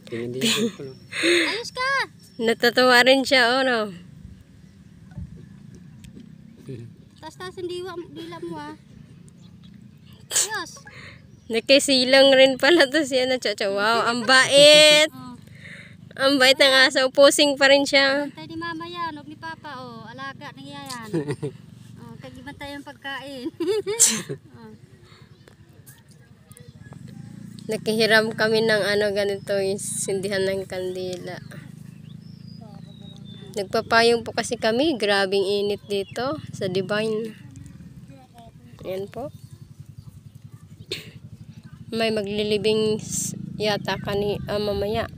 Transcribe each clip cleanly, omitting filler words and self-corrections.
Ayos ka! Natutuwa rin siya, oh, no? Taas-taas ang dila mo, ah. Ayos! Nakisilang rin pala to siya na Chocho. Wow, ang bait! Ang bait ng aso. Pusing pa rin siya. Bantay ni mama yan, huwag ni papa, oh. Alaga ng yayan. Kagibantay ang pagkain. Nakihiram kami ng ganito, yung sindihan ng kandila. Nagpapayong po kasi kami. Grabing init dito sa Divine. Ayan po. May maglilibing yata mamaya.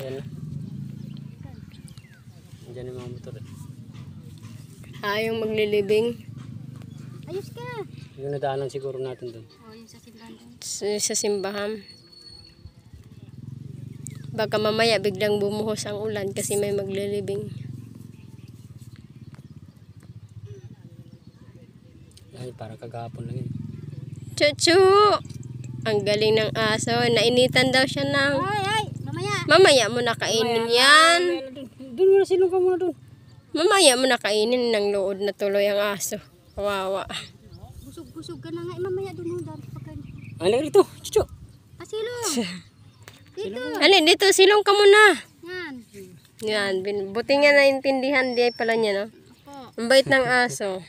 Ayan na. Andiyan yung mga motor. Yung maglilibing. Ayos ka! Yung nadaanan siguro natin doon. Yung sa simbahan doon. Sa simbahan. Baka mamaya biglang bumuhos ang ulan kasi may maglilibing. Ay, para kagahapon lang yun. Chuchu! Ang galing ng aso. Nainitan daw siya ng... Ay! Mamaya! Mamaya mo na kainin yan. Doon muna, silong ka muna doon. Mamaya mo na kainin ng lood na tuloy ang aso. Kawawa. Busog-busog ka na nga. Mamaya doon mo dahil pagkain. Ano rito? Chuchu! Silong! Dito! Dito, silong ka muna. Yan! Yan, buti nga naintindihan di pala niya, no? Opo. Ang bait ng aso.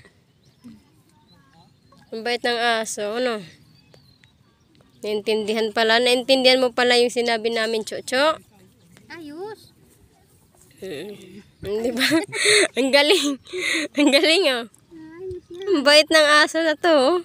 Ang bait ng aso, ano? Naintindihan pala. Naintindihan mo pala yung sinabi namin, Chocho. Ayos! Di ba? Ang galing. Ang galing, oh. Ayos yan. Ang bait ng aso na to, oh.